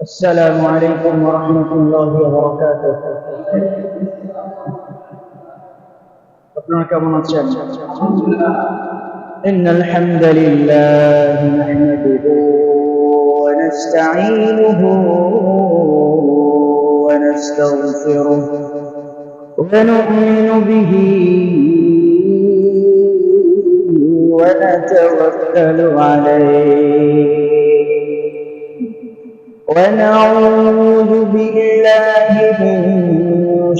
السلام عليكم ورحمة الله وبركاته. আপনারা কেমন আছেন? إن الحمد لله نحمده ونستعينه ونستغفره ونؤمن به ونتوكل عليه ونعوذ بالله من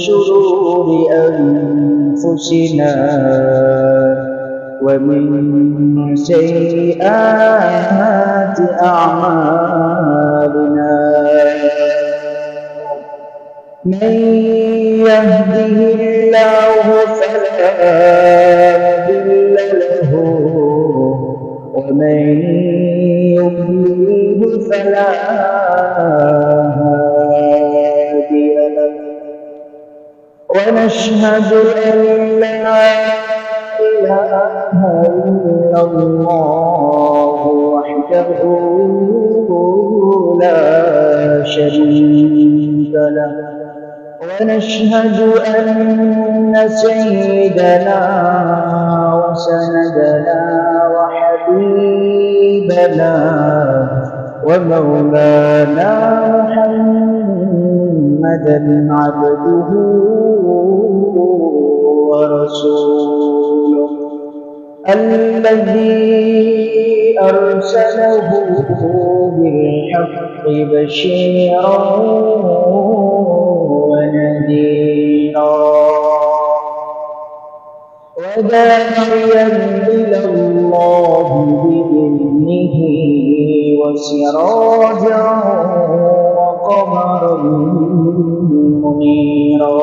شرور أنفسنا ومن سيئات أعمالنا من يهده الله فلا مضل له ومن يضلل فلا هادي له ونشهد أن لا إله إلا الله وحده لا شريك له ونشهد أن سيدنا وسندنا وحبيبنا ومولانا محمدا عبده ورسوله الذي أرسله بالحق بشيرا ونذيرا وداعيا إلى الله بإذنه وسراجا وقمرا منيرا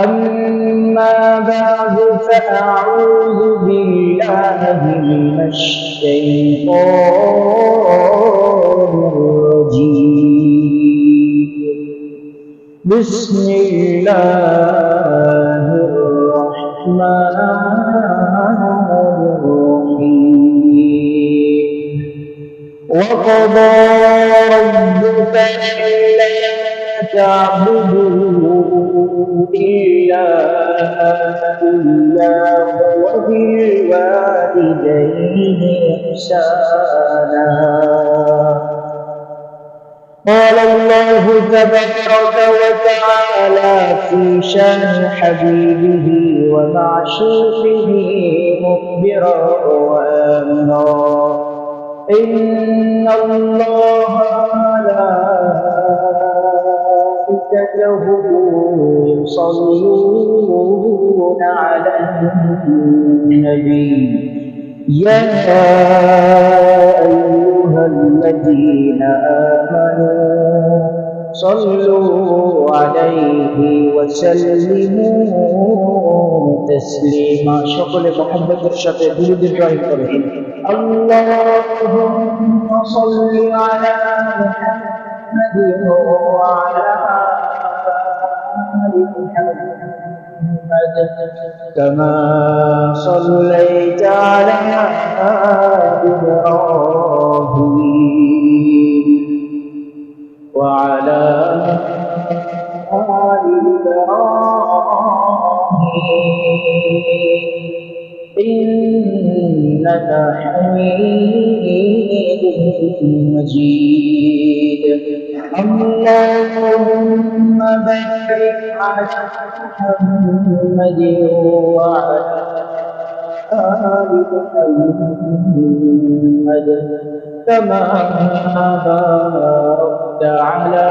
أما بعد فأعوذ بالله من الشيطان الرجيم بسم الله الرحمن الرحيم وقضى ربك ألا تعبدوا إلا إياه وبالوالدين إحسانا قال الله تبارك وتعالى في شان حبيبه ومعشوقه مخبرا وآمرا إن الله وملائكته يصلون على النبي يا أيها الذين آمنوا صلوا عليه وسلموا تسليما شكل محمد الشفيع درود إبراهيم عليه اللهم صل على محمد وعلى آل محمد كما صليت على إبراهيم وعلى آل إبراهيم إنك حميد مجيد اللهم بارك على محمد وعلى آل محمد كما باركت على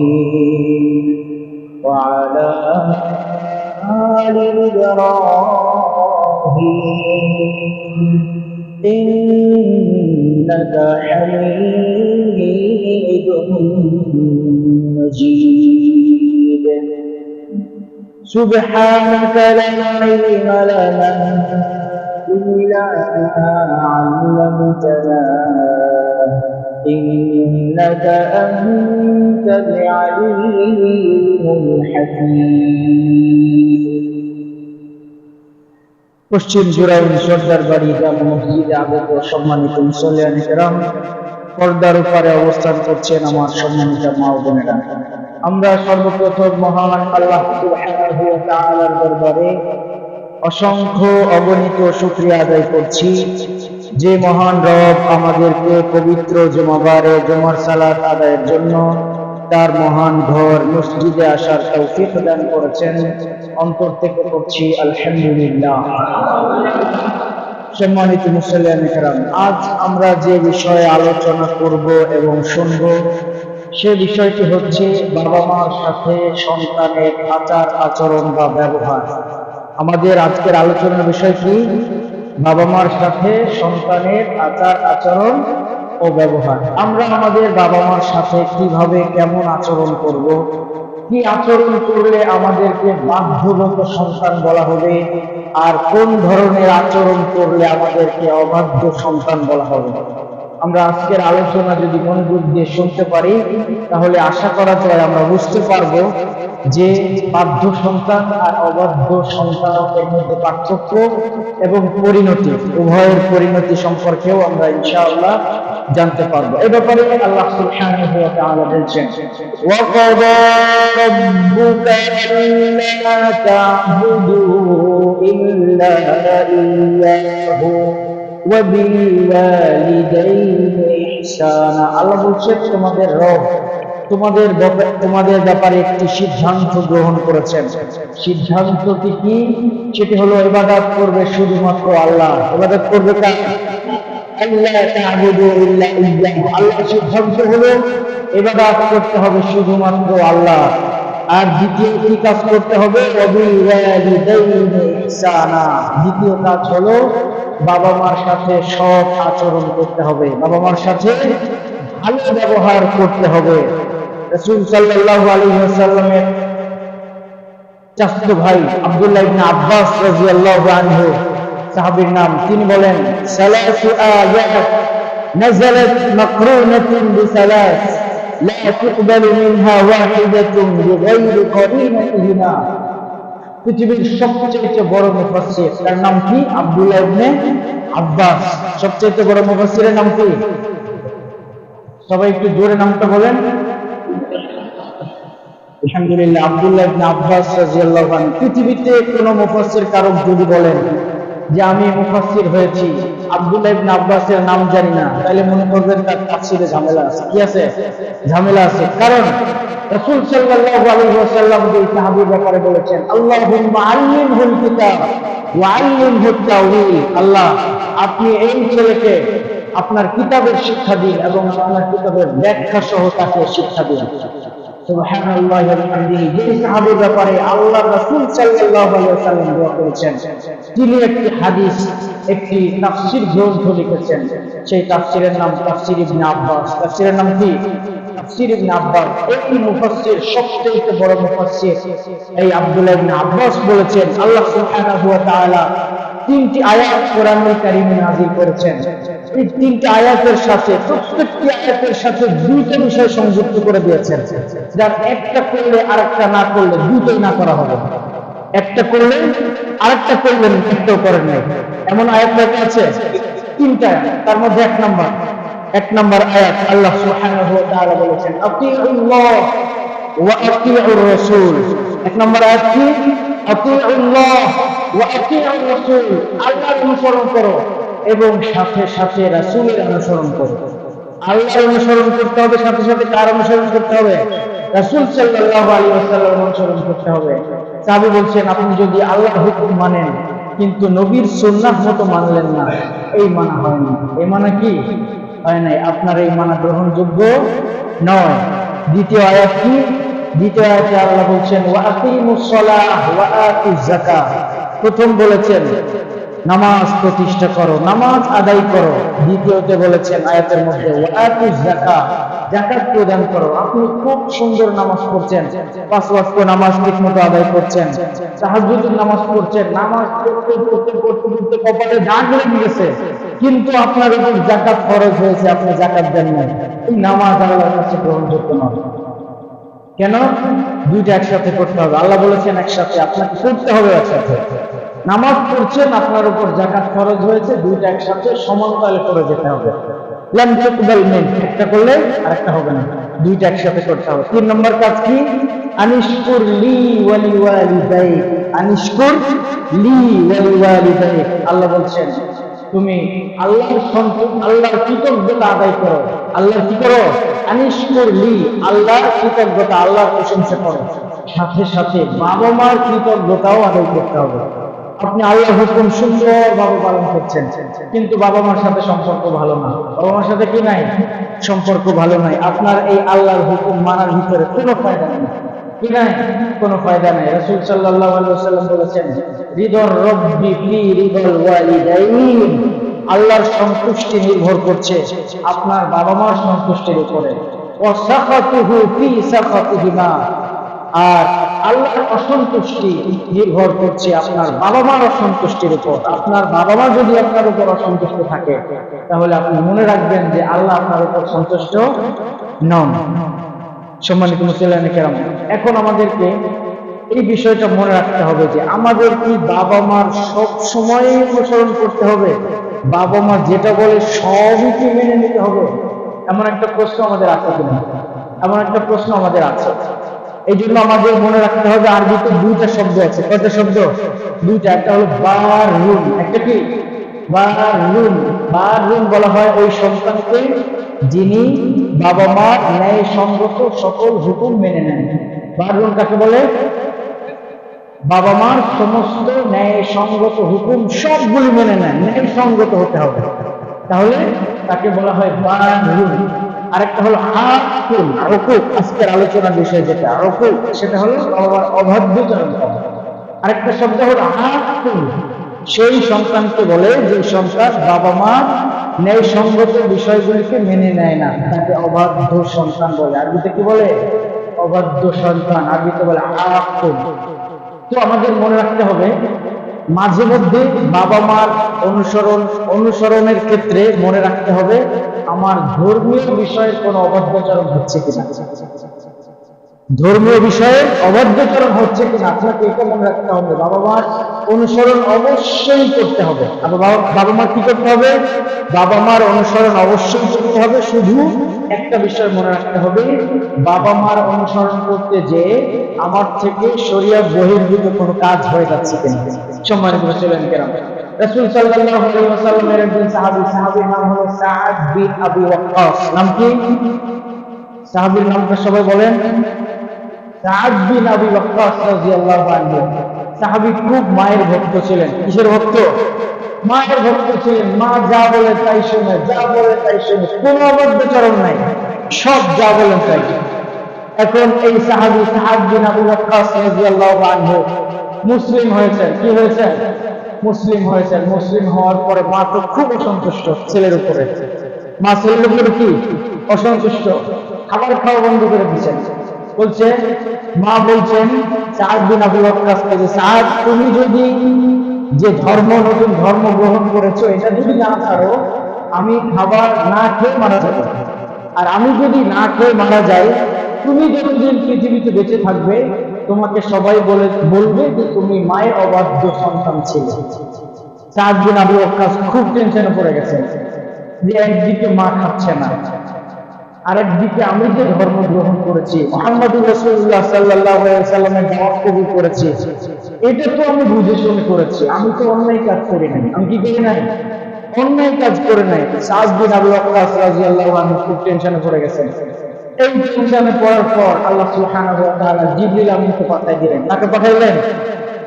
إبراهيم وعلى آل إبراهيم إنك حميد مجيد سبحانك لا علم لنا إلا ما علمتنا إنك أنت العليم الحكيم পশ্চিম জুরাইন সর্দার বাড়ি জামে মসজিদে আগত সম্মানিত মুসল্লিয়ান কেরাম, পর্দার উপরে অবস্থান করছেন আমার সম্মানিত মা ও বোনেরা। আমরা সর্বপ্রথম মহান আল্লাহ সুবহানাহু ওয়া তাআলার দরবারে অসংখ্য অগণিত শুকরিয়া আদায় করছি, যে মহান রব আমাদেরকে পবিত্র জুমাবারে জুমার সালাত আদায়ের জন্য তার মহান ঘর মসজিদে আসার তৌফিক দান করেছেন। অন্তর থেকে করছি আলহামদুলিল্লাহ। সম্মানিত মুসল্লিয়ান কেরাম, আজ আমরা যে বিষয়ে আলোচনা করব এবং শুনব সে বিষয়টি হচ্ছে বাবা মার সাথে সন্তানের আচার আচরণ বা ব্যবহার। আমাদের আজকের আলোচনার বিষয় কি? বাবা মার সাথে সন্তানের আচার আচরণ ও ব্যবহার। আমরা আমাদের বাবা মার সাথে কিভাবে কেমন আচরণ করব, কি আচরণ করলে আমাদেরকে বাধ্যগত সন্তান বলা হবে, আর কোন ধরনের আচরণ করলে আমাদেরকে অবাধ্য সন্তান বলা হবে। আমরা আজকের আলোচনা যদি মনোযোগ দিয়ে শুনতে পারি তাহলে আশা করা যায় আমরা বুঝতে পারবো যে বাধ্য সন্তান আর অবাধ্য সন্তানের মধ্যে পার্থক্য এবং পরিণতি, উভয়ের পরিণতি সম্পর্কেও আমরা ইনশাআল্লাহ জানতে পারবো। এই ব্যাপারে আল্লাহ সুবহানাহু ওয়া তাআলা বলছেন, ওয়া ক্বাদা রাব্বুকা আল্লা তা'বুদু ইল্লা ইয়্যাহু ওয়া বিল ওয়ালিদাইনি ইহসানা। আল্লাহ বলছেন তোমাদের রব তোমাদের ব্যাপারে একটি সিদ্ধান্ত গ্রহণ করেছেন। সিদ্ধান্তটি কি? সেটি হলো ইবাদত করবে শুধুমাত্র আল্লাহ। ইবাদত করবে কার? আল্লাহ তা'বুদু ইল্লা ইয়্যাহু। আল্লাহর সিদ্ধান্ত হলো ইবাদত করতে হবে শুধুমাত্র আল্লাহ। আর দ্বিতীয় কি কাজ করতে হবে? ওয়া বিল ওয়ালিদাইনি ইহসানা। দ্বিতীয় কাজ হলো বাবা মার সাথে সৎ আচরণ করতে হবে, বাবা মার সাথে ভালো ব্যবহার করতে হবে। রাসূল সাল্লাল্লাহু আলাইহি ওয়াসাল্লামের চাচাতো ভাই আব্দুল্লাহ ইবনে আব্বাস রাদিয়াল্লাহু আনহু, সাহাবীর নাম, তিনি বলেন, সালাসু আয়াত নাযালাত মাকরুনাতুন বিসালাস লা তুকবালু মিনহা ওয়াহিদাতুন বিগাইরি করিনাতিহিমা। পৃথিবীর সবচেয়ে বড় মুফাসসির, তার নাম কি? আব্দুল্লাহ ইবনে আব্বাস। সবচেয়ে বড় মুফাসসিরের নাম কি? সবাই একটু জোরে নামটা বলেন। আলহামদুলিল্লাহ, আব্দুল্লাহ ইবনে আব্বাস রাদিয়াল্লাহু আনহু। পৃথিবীতে কোন মুফাসসির কারক যদি বলেন যে আমি মুফাসসির হয়েছি, আব্দুল্লাহ ইবনে আব্বাসের নাম জানি না, তাহলে মনে করবেন তার তাফসীরে ঝামেলা আছে। কি আছে? ঝামেলা আছে। কারণ রাসূল সাল্লাল্লাহু আলাইহি ওয়াসাল্লাম যে সাহাবীর ব্যাপারে বলেছেন, আল্লাহুম্মা আল্লিমহুল কিতাব ওয়া আল্লিমহুত তাওয়ীল। আল্লাহ, আপনি এই ছেলেকে আপনার কিতাবের শিক্ষা দিন এবং আপনার কিতাবের ব্যাখ্যা সহ তাকে শিক্ষা দিন। সুবহানাল্লাহ ওয়া বিহামদিহি। যে সাহাবীর ব্যাপারে আল্লাহর রাসূল সাল্লাল্লাহু আলাইহি ওয়াসাল্লাম দোয়া করেছেন, তিনি একটি হাদিস, একটি তাফসীর গ্রন্থ লিখেছেন। সেই তাফসীরের নাম তাফসীর ইবনে আব্বাস। তাফসীরের নাম কি? তাফসীর ইবনে আব্বাস। এই মুফাসসির, সবচেয়ে বড় মুফাসসির এই আব্দুল্লাহ ইবনে আব্বাস বলেছেন, আল্লাহ সুবহানাহু ওয়া তাআলা তিনটি আয়াত কোরআনুল কারীমে নাযিল করেছেন। এই তিনটি আয়াতের সাথে, প্রত্যেকটি আয়াতের সাথে দুইটা বিষয় সংযুক্ত করে দিয়েছেন, যার একটা করলে আরেকটা না করলে দুটোই না করা হবে। একটা করলে আরেকটা করলেন, একটাও করেন নাই, এমন আয়াত আছে তিনটা। তার মধ্যে এক নম্বর আয়াত আল্লাহ সুবহানাহু ওয়া তাআলা বলেছেন, আতিউল্লাহ ওয়া আতিউর রাসূল। এক নম্বর আয়াত কি? আতিউল্লাহ ওয়া আতিউর রাসূল। আল্লাহর অনুসরণ করো এবং সাথে সাথে রাসূলের অনুসরণ করো। আল্লাহর অনুসরণ করতে হবে, সাথে সাথে কার অনুসরণ করতে হবে? রাসূল সাল্লাল্লাহু আলাইহি ওয়াসাল্লাম অনুসরণ করতে হবে। সাহাবী বলছেন, আপনি যদি আল্লাহর হুকুম মানেন কিন্তু নবীর সুন্নাহ মতো মানলেন না, এই মানা হয়নি। এই মানা কি? হয় নাই। আপনার এই মানা গ্রহণযোগ্য নয়। দ্বিতীয় আয়াত কি? দ্বিতীয় আয়াতে আল্লাহ বলছেন, ওয়া আকিমুস সালাহ ওয়া আতুজ যাকাত। প্রথম বলেছেন নামাজ প্রতিষ্ঠা করো, নামাজ আদায় করো। দ্বিতীয়তে বলেছেন আয়াতের মধ্যে, ওয়া আতুজ যাকাত, যাকাত প্রদান করো। আপনি খুব সুন্দর নামাজ পড়ছেন, 5 ওয়াক্ত নামাজ ঠিকমতো আদায় করছেন, তাহাজ্জুদের নামাজ পড়ছেন, নামাজ পড়তে কপালে দাগ লেগে গেছে, কিন্তু আপনার উপর যাকাত ফরজ হয়েছে, আপনি যাকাত দেন না। এই নামাজ আল্লাহর কাছে গ্রহণযোগ্য নয়। কেন? দুইটা একসাথে করতে হবে। আল্লাহ বলেছেন একসাথে, আপনাকে করতে হবে একসাথে। নামাজ পড়ছেন, আপনার উপর যাকাত ফরজ হয়েছে, দুইটা একসাথে সমান তালে করে যেতে হবে। লাম তুকবাল মিন, একটা করলে আরেকটা হবে না, দুইটা একসাথে করতে হবে। 3 নম্বর কাজ কি? আনিশকুর লি ওয়া লিওয়ালিদাইক, আনিশকুর লি ওয়া লিওয়ালিদাইক। আল্লাহ বলছেন তুমি আল্লাহর কৃতজ্ঞতা আদায় করো। আল্লাহর কি করো? আনিশকুর লি, আল্লাহর কৃতজ্ঞতা, আল্লাহর প্রশংসা করো। সাথে সাথে বাবা মার কৃতজ্ঞতাও আদায় করতে হবে। আপনি আল্লাহর হুকুম সুন্দরভাবে পালন করছেন, কিন্তু বাবা মার সাথে সম্পর্ক ভালো না, বাবা মার সাথে কি নাই? সম্পর্ক ভালো নাই। আপনার এই আল্লাহর হুকুম মানার ভিতরে কোনো ফায়দা নেই, কি নাই? কোনো ফায়দা নাই। রাসূল সাল্লাল্লাহু আলাইহি ওয়াসাল্লাম বলেছেন, রিদর রব্বি ফি রিদল ওয়ালিদাইন, আল্লাহর সন্তুষ্টি নির্ভর করছে আপনার বাবা মার সন্তুষ্টির উপরে। ওয়া সাখাতুহু ফি সাখাতিহিমা, আর আল্লাহর অসন্তুষ্টি নির্ভর করছে আপনার বাবা মার অসন্তুষ্টির উপর। আপনার বাবা মা যদি আপনার উপর অসন্তুষ্ট থাকে, তাহলে আপনি মনে রাখবেন যে আল্লাহ আপনার উপর সন্তুষ্ট নন। সম্মানিত মুসলিম কেরাম, এখন আমাদেরকে এই বিষয়টা মনে রাখতে হবে যে আমাদের কি বাবা মার সব সময় অনুসরণ করতে হবে? বাবা মা যেটা বলে সবই কি মেনে নিতে হবে? এমন একটা প্রশ্ন আমাদের আছে কিনা? এমন একটা প্রশ্ন আমাদের আছে। এই জন্য আমাদের মনে রাখতে হবে আরবিতে দুইটা শব্দ আছে। কয়টা শব্দ? দুইটা। একটা হলো বারুন, একটা কি? বারুন। বারুন বলা হয় ওই সন্তানকে যিনি বাবা মার ন্যায় সঙ্গত সকল হুকুম মেনে নেন। বারুন কাকে বলে? বাবা মার সমস্ত ন্যায় সঙ্গত হুকুম সবগুলি মেনে নেন, ন্যায় সঙ্গত হতে হবে, তাহলে তাকে বলা হয় বারুন। আরেকটা হলো আকুল, আকুক, আজকের আলোচনার বিষয় যেটা আকুক, সেটা হলো বাবার অবাধ্যচরণ করা। আরেকটা শব্দ হলো আকুল, সেই সন্তানকে বলে যে সন্তান বাবা মা ন্যায় সঙ্গত বিষয়গুলিকে মেনে নেয় না, তাকে অবাধ্য সন্তান বলে। আরবিতে কি বলে? অবাধ্য সন্তান, আরবিতে বলে আকুল। তো আমাদের মনে রাখতে হবে মাঝে মধ্যে বাবা মার অনুসরণের ক্ষেত্রে মনে রাখতে হবে আমার ধর্মীয় বিষয়ে কোনো অবাধ্যচরণ হচ্ছে কিনা। ধর্মীয় বিষয়ে অবাধ্যচরণ হচ্ছে কিনা আপনাকে এটা মনে রাখতে হবে। বাবা মার অনুসরণ অবশ্যই করতে হবে। আর বাবা মার কি করতে হবে? বাবা মার অনুসরণ অবশ্যই করতে হবে। শুধু একটা বিষয় মনে রাখতে হবে, বাবা মার অনুসরণ করতে যে আমার থেকে শরিয়ত বহির্ভূত কোনো কাজ হয়ে যাচ্ছে কিনা। সম্মানিত মুসলিম কেরাম, রাসূল সাল্লাল্লাহু আলাইহি ওয়াসাল্লামের একজন সাহাবীর নাম হলো সাআদ বিন আবি ওয়াক্কাস। নাম কি? সাহাবীর নামটা সবাই বলেন। সাআদ বিন আবি ওয়াক্কাস রাদিয়াল্লাহু আনহু সাহাবী, খুব মায়ের ভক্ত ছিলেন। কিসের ভক্ত? মায়ের ভক্ত ছিলেন। মা যা বলে তাই শুনে, যা বলে তাই শুনে, কোনো অবাধ্যচরণ নাই, সব যা বলেন তাই। এখন এই সাহাবী সাআদ বিন আবি ওয়াক্কাস রাদিয়াল্লাহু আনহু মুসলিম হয়েছেন। কি হয়েছেন? মুসলিম হয়েছেন। মুসলিম হওয়ার পরে মা তো খুব অসন্তুষ্ট ছেলের উপরে। মা ছেলের উপরে কি অসন্তুষ্ট, খাবার খাওয়া বন্ধ করে দিচ্ছেন। মা বলছেন সাআদ বিন আবি ওয়াক্কাসকে যে সাআদ, তুমি যদি যে নতুন ধর্ম গ্রহণ করেছো এটা যদি না ছাড়ো, আমি খাবার না খেয়ে মারা যাব। আর আমি যদি না খেয়ে মারা যাই, তুমি যতদিন পৃথিবীতে বেঁচে থাকবে তোমাকে সবাই বলবে যে তুমি মায়ের অবাধ্য সন্তান ছিলে। সাআদ বিন আবি ওয়াক্কাস খুব টেনশনে পড়ে গেছে যে একদিকে মা খাচ্ছে না, আরেকদিকে আমি যে ধর্ম গ্রহণ করেছি, মুহাম্মদুর রাসূলুল্লাহ সাল্লাল্লাহু আলাইহি ওয়াসাল্লামের দাওয়াত কবুল করেছি, এটা তো আমি বুঝে শুনে করেছি, আমি তো অন্যায় কাজ করি নাই। আমি কি করি নাই? অন্যায় কাজ করে নাই। সাআদ বিন আবি ওয়াক্কাস রাদিয়াল্লাহু আনহু খুব টেনশনে পড়ে গেছেন। এই টেনশনে পড়ার পর আল্লাহ সুবহানাহু ওয়া তাআলা জিবরিল আমিনকে পাঠিয়ে দিলেন। কাকে পাঠাইলেন?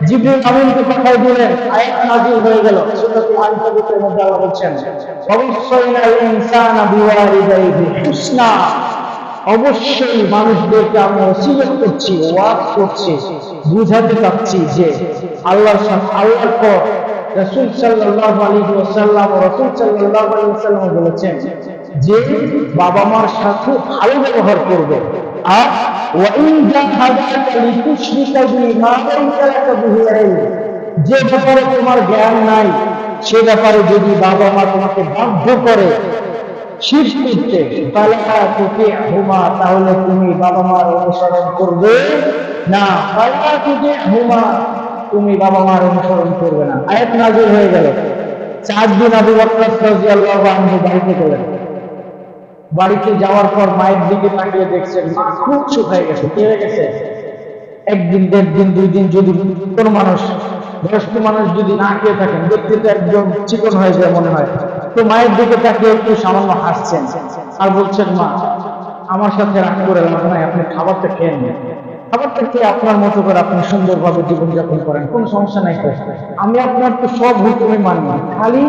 জিবরিল আমিনকে পাঠিয়ে দিলেন। আয়াত নাযিল হয়ে গেল। সূরাতুল আনকাবুতের মধ্যে আল্লাহ বলছেন, ওয়াসাইনাল ইনসানা বিওয়ালিদাইহি হুসনা, অবশ্যই মানুষদেরকে আমি ওসিয়ত করছি, ওয়াজ করছি, বুঝাতে চাচ্ছি যে আল্লাহর পর রাসূল সাল্লাল্লাহু আলাইহি ওয়াসাল্লাম বলেছেন যে বাবা মার সাথে ভালো ব্যবহার করবে। আর ওয়াইন জাহাদাকা লিতুশরিকা বিমা লাইসা লাকা বিহি ইলম, যে ব্যাপারে তোমার জ্ঞান নাই সে ব্যাপারে যদি বাবা মা তোমাকে বাধ্য করে শিরক করতে, ফালা তুতিহুমা, তাহলে তুমি বাবা মার অনুসরণ করবে না। ফালা তুতিহুমা, তুমি বাবা মার অনুসরণ করবে না। আয়াত নাযিল হয়ে গেল। সাদ বিন আবু ওয়াক্কাস রাদিয়াল্লাহু আনহু বাড়িতে গেলেন। বাড়িতে যাওয়ার পর মায়ের দিকে তাকিয়ে দেখছেন মা খুব শুকায় গেছে। কি হয়ে গেছে? একদিন, দেড় দিন, 2 দিন যদি কোনো মানুষ, বয়স্ক মানুষ যদি না খেয়ে থাকেন, দেখতে তো একদম চিকন হয়ে যায় মনে হয়। তো মায়ের দিকে তাকিয়ে একটু সামান্য হাসছেন আর বলছেন, মা আমার সাথে রাগ করে লাভ নাই, আপনি খাবারটা খেয়ে নেন। খাবারটা খেয়ে আপনার মতো করে আপনি সুন্দরভাবে জীবনযাপন করেন, কোনো সমস্যা নাই। আমি আপনার তো সব হুকুমই মানি, খালি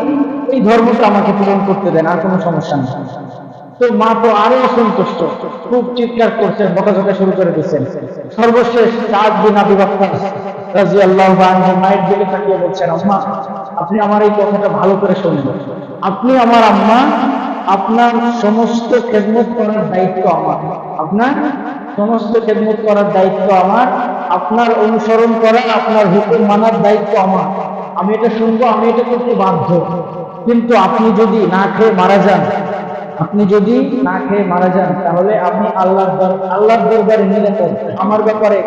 এই ধর্মটা আমাকে পূরণ করতে দেন, আর কোনো সমস্যা নেই। তো মা তো আরো অসন্তুষ্ট, খুব চিৎকার করছেন, বকাঝকা শুরু করে দিচ্ছেন। সর্বশেষ সাদ বিন আবি ওয়াক্কাস রাদিয়াল্লাহু আনহু মায়ের দিকে তাকিয়ে বলছেন, আম্মা আপনি আমার এই কথাটা ভালো করে শুনুন। আপনি আমার আম্মা, আপনার সমস্ত খেদমত করার দায়িত্ব আমার। আপনার সমস্ত খেদমত করার দায়িত্ব আমার, আপনার অনুসরণ করা, আপনার হুকুম মানার দায়িত্ব আমার। আমি এটা শুনবো, আমি এটা করতে বাধ্য। কিন্তু আপনি যদি না খেয়ে মারা যান, আপনি যদি না খেয়ে মারা যান, তাহলে আপনি আল্লাহর দরবারে নিরাপদ। আমার ব্যাপারে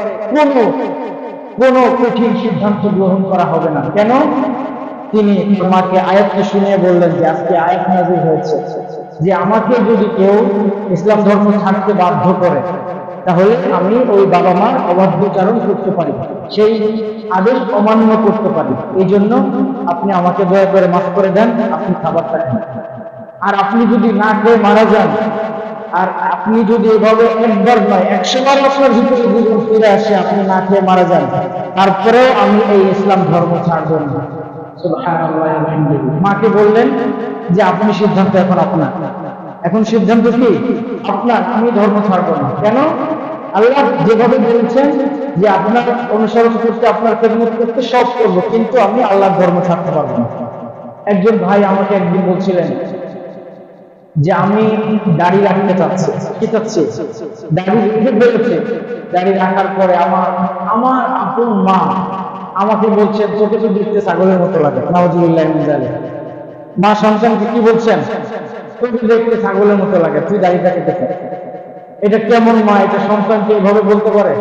কোনো কঠিন সিদ্ধান্ত গ্রহণ করা হবে না। কেন? তিনি মাকে আয়াতটি শুনিয়ে বললেন যে আজকে আয়াত নাযিল হয়েছে যে আমাকে যদি কেউ ইসলাম ধর্ম ছাড়তে বাধ্য করে, তাহলে আমি ওই বাবা মার অবাধ্যচারণ করতে পারি, সেই আদেশ অমান্য করতে পারি। এই জন্য আপনি আমাকে দয়া করে মাফ করে দেন, আপনি খাবারটা খান। আর আপনি যদি না খেয়ে মারা যান, আর আপনি যদি এভাবে একবার নয় 100 বার আপনার ভিতরে জীবন ফিরে আসে, আপনি না খেয়ে মারা যান, তারপরেও আমি এই ইসলাম ধর্ম ছাড়ব না। সুবহানাল্লাহ। মাকে বললেন যে আপনি সিদ্ধান্ত এখন আপনার, এখন সিদ্ধান্ত কি আপনার, আমি ধর্ম ছাড়ব না। কেন? আল্লাহ যেভাবে বলেছেন যে আপনার অনুসরণ করতে, আপনার খেদমত করতে সব করবো, কিন্তু আমি আল্লাহর ধর্ম ছাড়তে পারবো না। একজন ভাই আমাকে একদিন বলছিলেন যে আমি দাড়ি রাখতে চাচ্ছি। কি চাচ্ছি? দাড়ি রেখে ফেলেছে। দাড়ি রাখার পরে আমার আপন মা আমাকে বলছে, তোকে তো দেখতে ছাগলের মতো লাগে। নাউজুবিল্লাহ মিন যালিক। মা সন্তানকে কি বলছেন? তোকে দেখতে ছাগলের মতো লাগে, তুই দাড়িটা কেটে ফেল। এটা কেমন মা? এটা সন্তানকে এভাবে বলতে পারে?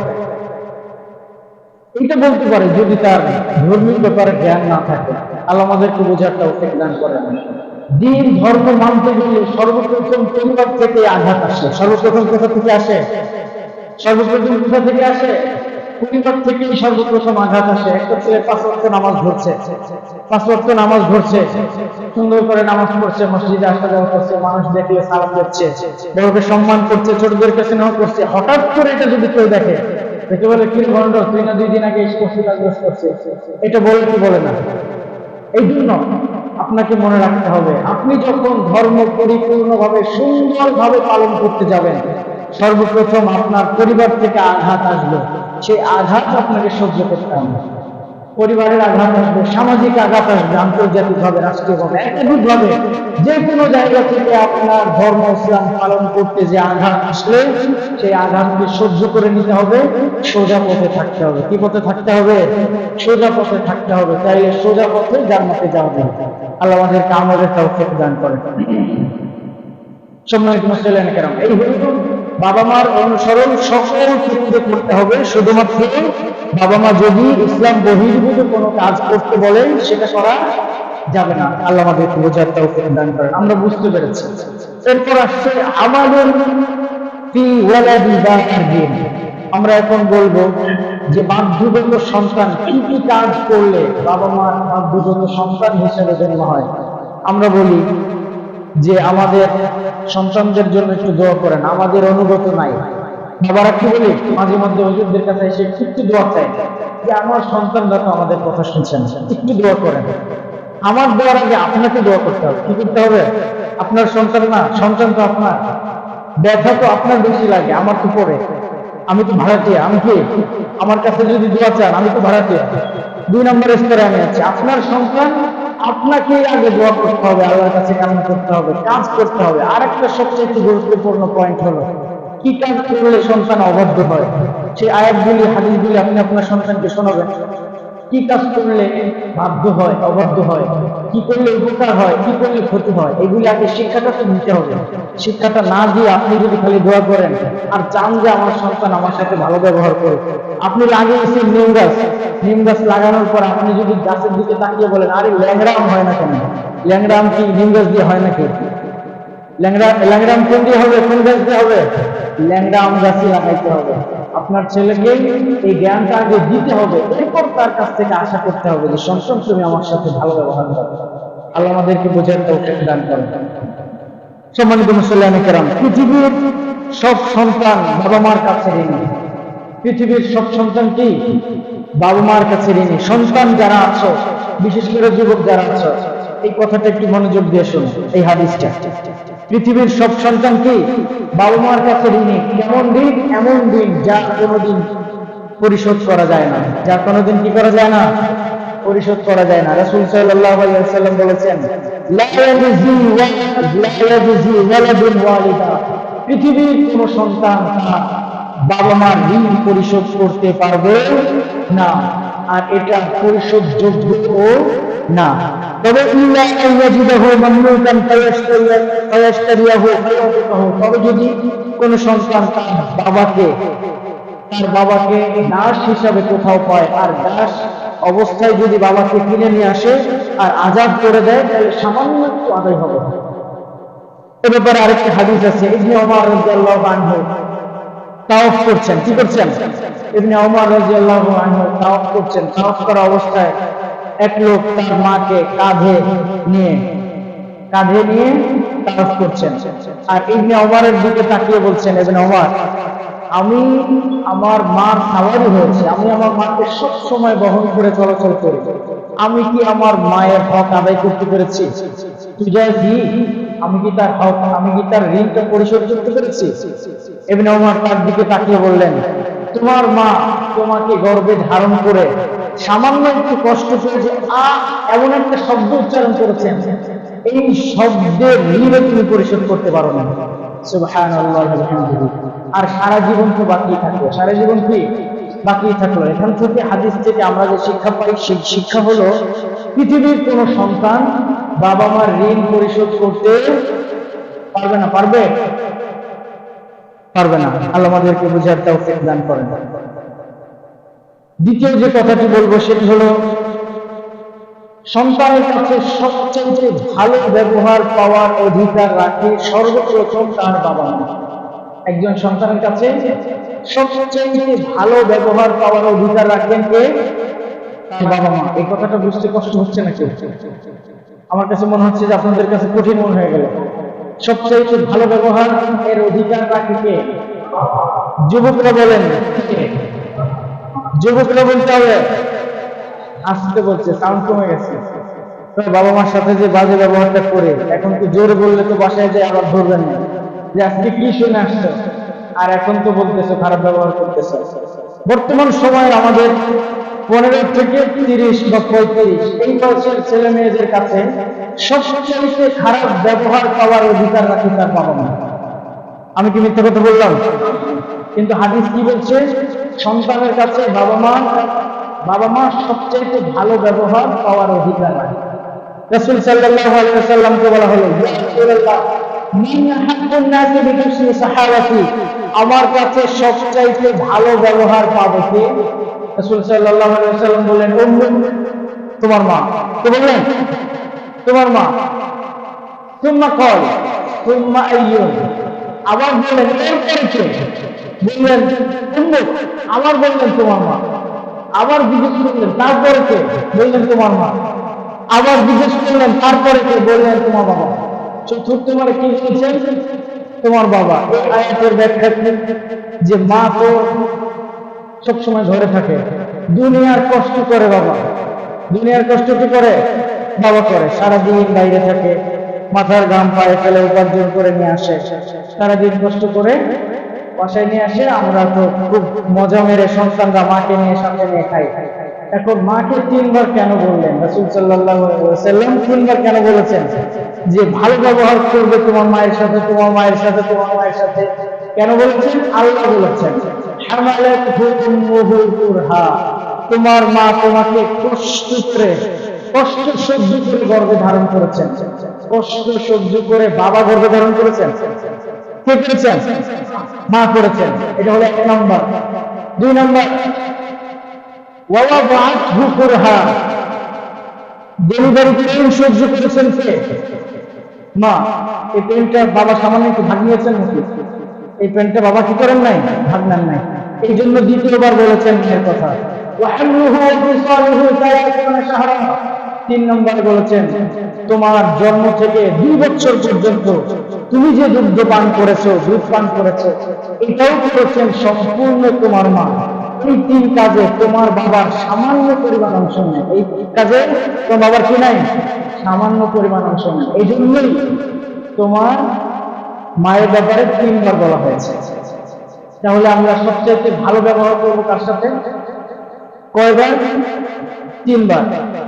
এটা বলতে পারে যদি তার ধর্মীয় ব্যাপারে জ্ঞান না থাকে। আল্লাহ আমাদেরকে বোঝার তৌফিক দান করেন। দিন ধর্ম মানতে গেলে সর্বপ্রথম পরিবার থেকে আঘাত আসে। সর্বপ্রথম কোথা থেকে আসে? সর্বপ্রথম কোথা থেকে আসে? পরিবার থেকেই সর্বপ্রথম আঘাত আসে। একটা ছেলে 5 ওয়াক্ত নামাজ ধরছে, 5 ওয়াক্ত নামাজ ধরছে, সুন্দর করে নামাজ পড়ছে, মসজিদে আসা যাওয়া করছে, মানুষ দেখলে সালাম দিচ্ছে, বড়কে সম্মান করছে, ছোটদেরকে স্নেহ করছে। হঠাৎ করে এটা যদি কেউ দেখে, দেখে বলে কি গন্ড, তুই না 2 দিন আগে এই করছিস, এটা বলে কি বলে না? এই জন্য আপনাকে মনে রাখতে হবে, আপনি যখন ধর্ম পরিপূর্ণভাবে সুন্দরভাবে পালন করতে যাবেন, সর্বপ্রথম আপনার পরিবার থেকে আঘাত আসবে। সেই আঘাত আপনাকে সহ্য করতে হবে। পরিবারের আঘাত আসবে, সামাজিক আঘাত আসবে, আন্তর্জাতিকভাবে, রাষ্ট্রীয়ভাবে, একাধিকভাবে, যে কোনো জায়গা থেকে আপনার ধর্ম ইসলাম পালন করতে যে আঘাত আসলে, সেই আঘাতকে সহ্য করে নিতে হবে, সোজা পথে থাকতে হবে। কি পথে থাকতে হবে? সোজা পথে থাকতে হবে। তাই সোজা পথে জান্নাতে যাওয়া যাবে। আল্লাহ আমাদেরকে আমলের তৌফিক দান করেন। সম্মানিত মুসলিম কেরাম, এই হলো বাবা মার অনুসরণ সকল ক্ষেত্রে করতে হবে। শুধুমাত্র বাবা মা যদি ইসলাম বহির্ভূত কোনো কাজ করতে বলেন, সেটা করা যাবে না। আল্লাহ আমাদেরকে বোঝার তৌফিক দান করেন। আমরা বুঝতে পেরেছি। এরপর আসছে আমাদের ফি ওয়ালাদি বাহিন। আমরা এখন বলবো যে বাধ্যগত সন্তান কি কি কাজ করলে বাবা মার বাধ্যগত সন্তান হিসেবে জন্ম হয়। আমরা বলি যে আমাদের সন্তানদের জন্য একটু দোয়া করেন, আমাদের অনুগত নাই। বাবারা কি বলি, মাঝে মধ্যে হুজুরদের কাছে এসে একটু দোয়া চাই যে আমার সন্তানরা তো আমাদের কথা শুনছেন, একটু দোয়া করেন। আমার দোয়ার আগে আপনাকে দোয়া করতে হবে। কি করতে হবে? আপনার সন্তান না, সন্তান তো আপনার, ব্যথা তো আপনার বেশি লাগে, আমার তো পড়ে, আমি তো ভাড়াটিয়া। আমি কি, আমার কাছে যদি দোয়া চান, আমি তো ভাড়াটিয়া, 2 নম্বর স্তরে আমি আছি। আপনার সন্তান, আপনাকে আগে দোয়া করতে হবে, আল্লাহর কাছে কামনা করতে হবে, কাজ করতে হবে। আরেকটা সবচেয়ে গুরুত্বপূর্ণ পয়েন্ট হলো, কি কাজ করলে সন্তান অবাধ্য হয়। সেই আয়াতগুলি, হাদিসগুলি আপনি আপনার সন্তানকে শোনাবেন। কি কাজ করলে বাধ্য হয়, অবাধ্য হয়, কি করলে উপকার হয়, কি করলে ক্ষতি হয়, এগুলি আগে শিক্ষাটা তো নিতে হবে। শিক্ষাটা না দিয়ে আপনি যদি খালি দোয়া করেন আর চান যে আমার সন্তান আমার সাথে ভালো ব্যবহার করে, আপনি লাগিয়েছেন নিম গাছ লাগানোর পর আপনি যদি গাছের দিকে তাকিয়ে বলেন আরে ল্যাংড়া আম হয় না কেন, ল্যাংড়া আম কি নিম গাছ দিয়ে হয় নাকি? ল্যাংড়া আম কোন দিয়ে হবে, কোন গাছ দিয়ে হবে? ল্যাংড়া আম গাছই লাগাইতে হবে। আপনার ছেলেকে এই জ্ঞানটা আগে দিতে হবে, এরপর তার কাছ থেকে আশা করতে হবে যে সন্তান তুমি আমার সাথে ভালো ব্যবহার করো। আল্লাহ আমাদেরকে বোঝার তৌফিক দান করেন। সম্মানিত মুসল্লিয়ানে কেরাম, পৃথিবীর সব সন্তান বাবা মার কাছে ঋণী। পৃথিবীর সব সন্তান কি বাবা মার কাছে ঋণী। সন্তান যারা আছো, বিশেষ করে যুবক যারা আছো, এই কথাটা একটু মনোযোগ দিয়ে শোনো, এই হাদিসটা। পৃথিবীর সব সন্তান কি বাবা মার কাছে ঋণী। কেমন ঋণ? এমন ঋণ যা কোনোদিন পরিশোধ করা যায় না, যা কোনোদিন কি করা যায় না, পরিশোধ করা যায় না। রাসূল সাল্লাল্লাহু আলাইহি ওয়াসাল্লাম বলেছেন, লা ইয়াজজি ওয়ালাদুন ওয়ালিদা, পৃথিবীর কোন সন্তান তার বাবা মার ঋণ পরিশোধ করতে পারবে না, আর এটা পরিশোধযোগ্য না। তবে ইল্লা আইয়াজিদাহু মামলুকান ফায়াশতারিয়াহু, তবে যদি কোন সন্তান তার বাবাকে দাস হিসাবে কোথাও পায়, আর দাস অবস্থায় যদি বাবাকে কিনে নিয়ে আসে আর আজাদ করে দেয়, তাহলে সামান্য একটু আদায় হবে। এ ব্যাপারে আরেকটা হাদিস আছে। ইবনে ওমর রাদিয়াল্লাহু আনহু তাওয়াফ করছেন। কি করছেন? ইবনে ওমর রাদিয়াল্লাহু আনহু তাওয়াফ করছেন। তাওয়াফ করা অবস্থায় এক লোক তার মাকে কাঁধে নিয়ে তাওয়াফ করছেন। আর ইবনে ওমরের দিকে তাকিয়ে বলছেন, ইবনে ওমর, আমি আমার মার সাওয়ারি হয়েছে, আমি আমার মাকে সব সময় বহন করে চলাচল করি, আমি কি আমার মায়ের হক আদায় করতে পেরেছি? আমি কি তার হক, আমি কি তার ঋণটা পরিশোধ করতে পেরেছি? ইবনে ওমর তার দিকে তাকিয়ে বললেন, তোমার মা তোমাকে গর্ভে ধারণ করে সামান্য একটু কষ্ট করে যে এমন একটা শব্দ উচ্চারণ করেছেন, এই শব্দের ঋণও তুমি পরিশোধ করতে পারো না। সুবহানাল্লাহ ওয়া বিহামদিহি। আর সারা জীবন তো বাকি থাকলো, সারা জীবন কি বাকি থাকলো। এখান থেকে, হাদিস থেকে আমরা যে শিক্ষা পাই, সেই শিক্ষা হলো পৃথিবীর কোন সন্তান বাবা মার ঋণ পরিশোধ করতে পারবে না। পারবে না। আল্লাহ আমাদেরকে বুঝার তৌফিক দান করেন। দ্বিতীয় যে কথাটি বলবো সেটি হলো, সন্তানের কাছে সবচেয়ে ভালো ব্যবহার পাওয়ার অধিকার রাখে সর্বপ্রথম তার বাবা মা। একজন সন্তানের কাছে সবচেয়ে ভালো ব্যবহার পাওয়ার অধিকার রাখেন কে? তার বাবা মা। এই কথাটা বুঝতে কষ্ট হচ্ছে নাকি? আমার কাছে মনে হচ্ছে যে আপনাদের কাছে কঠিন মনে হয়ে গেল। সবচেয়ে ভালো ব্যবহার এর অধিকার রাখে কে? যুবকরা বলেন, যুবকরা বলতে হবে। আসতে বলছে, সাউন্ড কমে গেছে। বাবা মার সাথে যে বাজে ব্যবহারটা করে, এখন তো জোরে বললে তো বাসায় যায় আবার ধরবেন না যে আজকে কি শুনে আসছো, আর এখন তো বলতেছো খারাপ ব্যবহার করতেছো। বর্তমান সময়ে আমাদের 15 থেকে 30 বা 35 এই বয়সের ছেলে মেয়েদের কাছে সবচেয়ে খারাপ ব্যবহার পাওয়ার অধিকার রাখে তার বাবা মা। আমি কি মিথ্যা কথা বললাম? কিন্তু হাদিস কি বলছে? সন্তানের কাছে বাবা মা সবচেয়ে ভালো ব্যবহার পাওয়ার অধিকার রাখে। রাসূল সাল্লাল্লাহু আলাইহি ওয়াসাল্লামকে বলা হলো, ইয়া রাসূলুল্লাহ, মিন হাক্কুন নাসি বিহুসনি সাহাবাতি, আমার কাছে সবচেয়ে ভালো ব্যবহার পাবে কে? রাসূল সাল্লাল্লাহু আলাইহি ওয়াসাল্লাম বললেন, তোমার মা। তো বললেন তোমার মা। সুম্মা কল সুম্মা আইয়ুন, আবার বললেন এরপরে কে? বললেন উম্মুক, আবার বললেন তোমার মা। আবার জিজ্ঞেস করলেন তারপরে কে? বললেন তোমার মা। আবার জিজ্ঞেস করলেন তারপরে কে? বললেন তোমার বাবা। চতুর্থবার কি বলছেন? তোমার বাবা। এই আয়াতের ব্যাখ্যা কি? যে মা তো সবসময় ঘরে থাকে, দুনিয়ার কষ্ট করে বাবা। দুনিয়ার কষ্ট কি করে? বাবা করে। সারাদিন বাইরে থাকে, মাথার ঘাম পায়ে ফেলে উপার্জন করে নিয়ে আসে, সারাদিন কষ্ট করে বাসায় নিয়ে আসে। আমরা তো খুব মজা মেরে সন্তানরা মাকে নিয়ে সামনে নিয়ে খাই। এখন মাকে 3 বার কেন বললেন? রাসূল সাল্লাল্লাহু আলাইহি ওয়াসাল্লাম 3 বার কেন বলেছেন যে ভালো ব্যবহার করবে তোমার মায়ের সাথে, তোমার মায়ের সাথে, তোমার মায়ের সাথে? কেন বলেছেন? আল্লাহ বলেছেন, হামালাতহু উম্মুহু কুরহা, তোমার মা তোমাকে কষ্ট সহ্য করে গর্ভে ধারণ করেছেন। কষ্ট সহ্য করে বাবা গর্ভে ধারণ করেছেন। কে করেছেন? মা করেছেন। এটা হলো 1 নম্বর। 2 নম্বর, ওয়াওয়াদাতহু কুরহা, ডেলিভারি পেইন সহ্য করেছেন কে? মা। এই পেইনটা বাবা সামান্য একটু ভাগ নিয়েছেন নাকি? এই পেইনটা বাবা কি করেন নাই? ভাগ নেন নাই। এই জন্য দ্বিতীয়বার বলেছেন মেয়ের কথা। ওয়াহমলুহু ওয়া ফিসালুহু 30 শাহরা, 3 নম্বর বলেছেন তোমার জন্ম থেকে 2 বছর পর্যন্ত তুমি যে দুধ পান করেছো, এটাও করেছেন সম্পূর্ণ তোমার মা। এই 3 কাজে তোমার বাবার সামান্য পরিমাণ অংশ নেই। এই কাজে তোমার বাবার কি নাই? সামান্য পরিমাণ অংশ নেই। এই জন্যই তোমার মায়ের ব্যাপারে 3 বার বলা হয়েছে। তাহলে আমরা সবচেয়ে ভালো ব্যবহার করবো কার সাথে? কয়বার? 3 বার।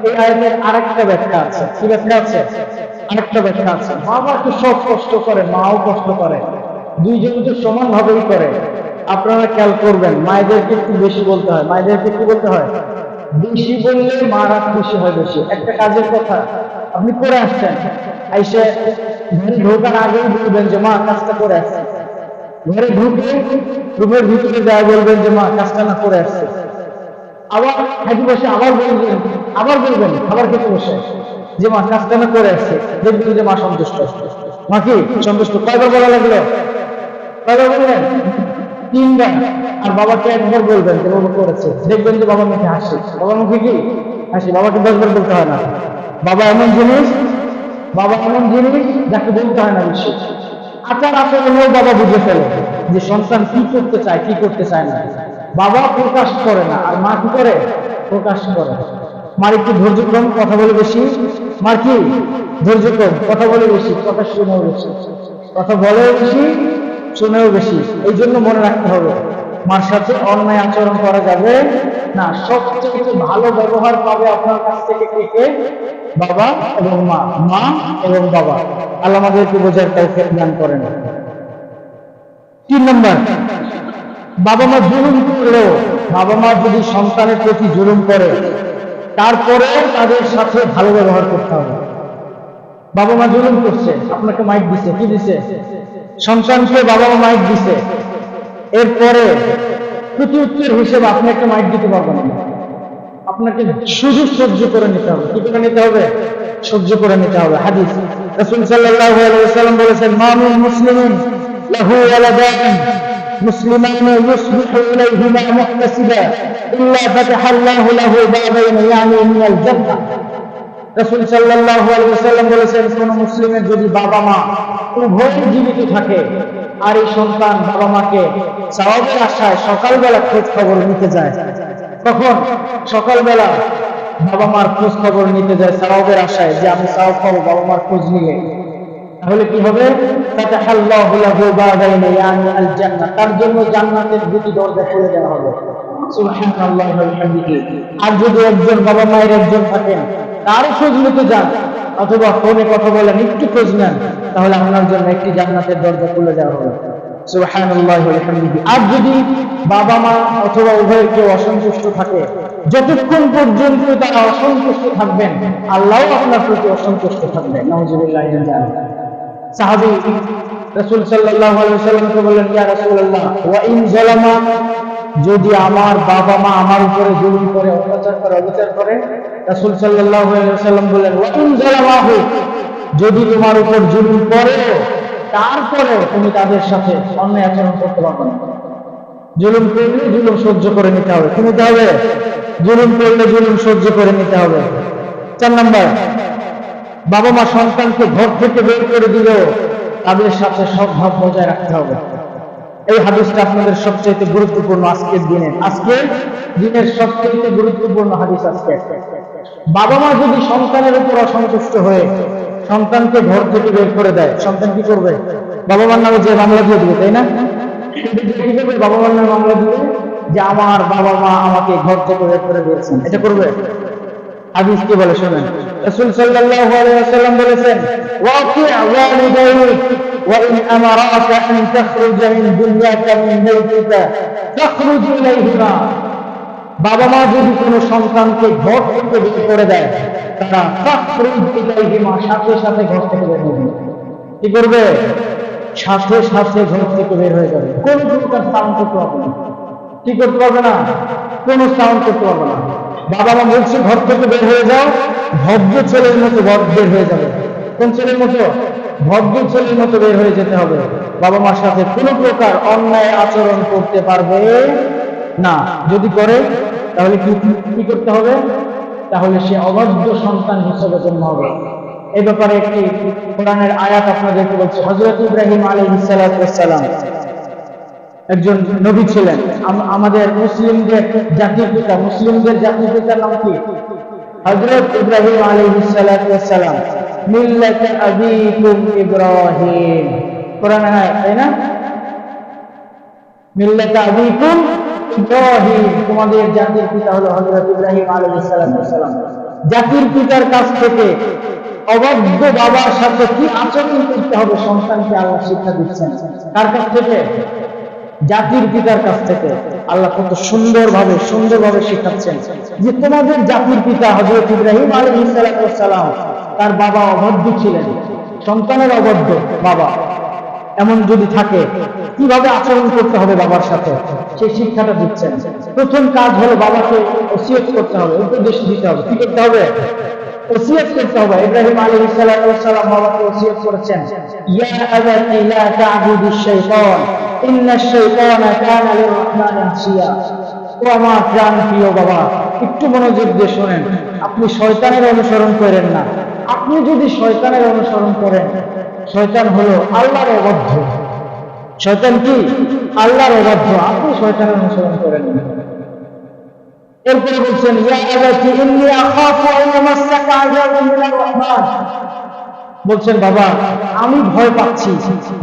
এই আয়াতের আরেকটা ব্যাখ্যা আছে। কি ব্যাখ্যা আছে? আরেকটা ব্যাখ্যা আছে। বাবা তো সব কষ্ট করে, মাও কষ্ট করে, দুইজন তো সমান ভাবেই করে। আপনারা খেয়াল করবেন, মায়েদেরকে একটু বেশি বলতে হয়। মায়েদেরকে কি বলতে হয়? বেশি বললে মারা খুশি হয় বেশি। একটা কাজের কথা আপনি করে আসছেন, আইসে ঘরে ঢোকার আগেই বলবেন যে মা কাজটা করে আসছে। ঘরে ঢুকে রুমের ভিতরে যায় বলবেন যে মা কাজটা না করে আসছে। আবার খাইতে বসে আবার বলবেন খাবার খেতে বসে যে মা কাজটা না করে আসছে। দেখবেন যে মা সন্তুষ্ট। মা কি সন্তুষ্ট? কয়বার বলা লাগলো? কয়বার বললেন? 3 বার। আর বাবাকে 1 বার বলবেন যে বাবা করেছে। দেখবেন যে বাবার মুখে হাসি। বাবার মুখে কি হাসি? বাবাকে 10 বার বলতে হয় না। বাবা এমন জিনিস যাকে বলতে হয় না বেশি। আচার আচরণেও বাবা বুঝে ফেলে যে সন্তান কি করতে চায়, কি করতে চায় না। বাবা প্রকাশ করে না, আর মা কি করে? প্রকাশ করে। মার একটু ধৈর্য কম, কথা বলে বেশি। মার কি ধৈর্য কম, কথা বলে বেশি, কথা শুনেও বেশি। কথা বলেও বেশি, শুনেও বেশি। এই জন্য মনে রাখতে হবে, মার সাথে অন্যায় আচরণ করা যাবে না। সবচেয়ে ভালো ব্যবহার পাবে আপনার কাছ থেকে কে? বাবা এবং মা। মা এবং বাবা। আল্লাহ আমাদেরকে বোঝার তৌফিক দান করেন। 3 নম্বর, বাবা মা জুলুম করলেও, বাবা মা যদি সন্তানের প্রতি জুলুম করে, তারপরে তাদের সাথে ভালো ব্যবহার করতে হবে। বাবা মা জুলুম করছে, আপনাকে মাইক দিছে, কি দিছে? সন্তানকে বাবা মা মাইক দিছে, এরপরে প্রতি উত্তর হিসেবে আপনি একটা মাইক দিতে পারবেন না। আপনাকে শুধু সহ্য করে নিতে হবে। কি করে নিতে হবে? সহ্য করে নিতে হবে। হাদিস, রাসূল সাল্লাল্লাহু আলাইহি ওয়াসাল্লাম বলেছেন, মা মিন মুসলিমিন লাহু ওয়ালাদান মুসলিমান ইউসবিহু ইলাইহিমা মুহতাসিবা ইল্লা ফাতাহাল্লাহু লাহু বাবাইন ইয়ানি মিনাল জান্নাহ। রাসূল সাল্লাল্লাহু আলাইহি ওয়াসাল্লাম বলেছেন, কোন মুসলিমের যদি বাবা মা উভয় জীবিত থাকে আর এই সন্তান বাবা মাকে সওয়াবের আশায় সকালবেলা খোঁজ খবর নিতে যায়, তখন সকালবেলা বাবা মার খোঁজ খবর নিতে যায় সওয়াবের আশায় যে আমি সওয়াব পাবো বাবা মার খোঁজ নিলে, তাহলে কি হবে? ফাতাহাল্লাহু লাহু বাবাইন ইয়ানি আল জান্নাহ, তার জন্য জান্নাতের দুটি দরজা খুলে দেওয়া হবে। সুবহানাল্লাহি ওয়া বিহামদিহি। আর যদি একজন বাবা মায়ের একজন থাকেন, তার খোঁজ নিতে যান অথবা ফোনে কথা বলেন, একটু খোঁজ নেন, তাহলে আপনার জন্য একটি জান্নাতের দরজা খুলে দেওয়া হবে। সুবহানাল্লাহি ওয়া বিহামদিহি। আর যদি বাবা মা অথবা উভয়ের কেউ অসন্তুষ্ট থাকে, যতক্ষণ পর্যন্ত তারা অসন্তুষ্ট থাকবেন, আল্লাহ আপনার প্রতি অসন্তুষ্ট থাকবেন। নাউযুবিল্লাহি মিন যালিক। সাহাবী রাসূল সাল্লাল্লাহু আলাইহি ওয়াসাল্লামকে বললেন, ইয়া রাসূলুল্লাহ, ওয়া ইন যালামা, যদি আমার বাবা মা আমার উপরে জুলুম করে, অত্যাচার করে, রাসূল সাল্লাল্লাহু আলাইহি ওয়াসাল্লাম বললেন, ওয়া ইন যালামাহু, যদি তোমার উপর জুলুম করে তারপরে তুমি তাদের সাথে অন্যায় আচরণ করতে পারবে না। জুলুম করলে জুলুম সহ্য করে নিতে হবে। কি নিতে হবে? জুলুম করলে জুলুম সহ্য করে নিতে হবে। 4 নম্বর, বাবা মা সন্তানকে ঘর থেকে বের করে দিলেও তাদের সাথে সদ্ভাব বজায় রাখতে হবে। এই হাদিসটা আপনাদের সবচেয়ে গুরুত্বপূর্ণ আজকের দিনের সবচেয়ে গুরুত্বপূর্ণ হাদিস আজকে। বাবা মা যদি সন্তানের উপর অসন্তুষ্ট হয়ে সন্তানকে ঘর থেকে বের করে দেয়, সন্তান কি করবে? বাবা মার নামে যে মামলা দিয়ে দিবে, তাই না? কি করবে? বাবা মার নামে মামলা দিবে যে আমার বাবা মা আমাকে ঘর থেকে বের করে দিয়েছেন। এটা করবে? হাদিস কি বলে শুনেন। রাসূল সাল্লাল্লাহু আলাইহি ওয়াসাল্লাম বলেছেন, ওয়াতি' ওয়ালিদাইক ওয়া ইন আমারাকা আন তাখরুজা মিন দুনিয়াকা মিন বাইতিকা তাখরুজ ইলাইহিমা, বাবা মা যদি কোনো সন্তানকে ঘর থেকে বের করে দেয়, তারা সাথে সাথে ঘর থেকে বের হয়ে যাবে। কি করবে? সাথে সাথে ঘর থেকে বের হয়ে যাবে। কোন প্রকার সাউন্ড করতে পারবে না। কি করতে পারবে না? কোনো সাউন্ড করতে পারবে না। বাবা মা বলছে ঘর থেকে বের হয়ে যাও, ভদ্র ছেলের মতো বের হয়ে যাবে। কোন ছেলের মতো? ভদ্র ছেলের মতো বের হয়ে যেতে হবে। বাবা মার সাথে কোনো প্রকার অন্যায় আচরণ করতে পারবে না। যদি করে তাহলে কি করতে হবে? তাহলে সে অবাধ্য সন্তান হিসেবে জন্ম হবে। এই ব্যাপারে একটি কোরআনের আয়াত আপনাদেরকে বলছে। হযরত ইব্রাহিম আলাইহিস সালাম একজন নবী ছিলেন। আমাদের মুসলিমদের জাতির পিতা, মুসলিমদের জাতির পিতার নাম কি? হযরত ইব্রাহিম আলাইহিস সালাম। মিল্লাত আবিকুম ইব্রাহিম, কোরআনে আয়াত, তাই না? মিল্লাত আবিকুম ইব্রাহিম, তোমাদের জাতির পিতা হলো হযরত ইব্রাহিম আলাইহিস সালাম। জাতির পিতার কাছ থেকে অবাধ্য বাবার সাথে কি আচরণ করতে হবে সন্তানকে আল্লাহ শিক্ষা দিচ্ছেন। কার কাছ থেকে? জাতির পিতার কাছ থেকে। আল্লাহ কত সুন্দরভাবে শিখাচ্ছেন যে তোমাদের জাতির পিতা হযরত ইব্রাহিম আলাইহিস সালাম, তার বাবা অবাধ্য ছিলেন, সন্তানের অবাধ্য বাবা এমন যদি থাকে কিভাবে আচরণ করতে হবে বাবার সাথে, সেই শিক্ষাটা দিচ্ছেন। প্রথম কাজ হলো বাবাকে ওসিয়ত করতে হবে, উপদেশ দিতে হবে। কি করতে হবে? ওসিয়ত করতে হবে। ইব্রাহিম আলাইহিস সালাম বাবাকে ওসিয়ত করেছেন, ইয়া আবাতি লা তা'বুদিশ শাইতান ইন্নাশ শাইতানা কানা লির-রাহমানি আসিয়া। ও আমার প্রাণ প্রিয় বাবা, একটু মনোযোগ দিয়ে শোনেন। আপনি শয়তানের অনুসরণ করেন না। আপনি যদি শয়তানের অনুসরণ করেন, শয়তান হলো আল্লাহর অবাধ্য। শয়তান কি? আল্লাহর অবাধ্য। আপনি শয়তানের অনুসরণ করেন না। এরপরে বলছেন, ইয়া আবাতি ইন্নী আখাফু আন ইয়ামাসসাকা আযাবুন মিনার রাহমান। বলছেন বাবা, আমি ভয় পাচ্ছি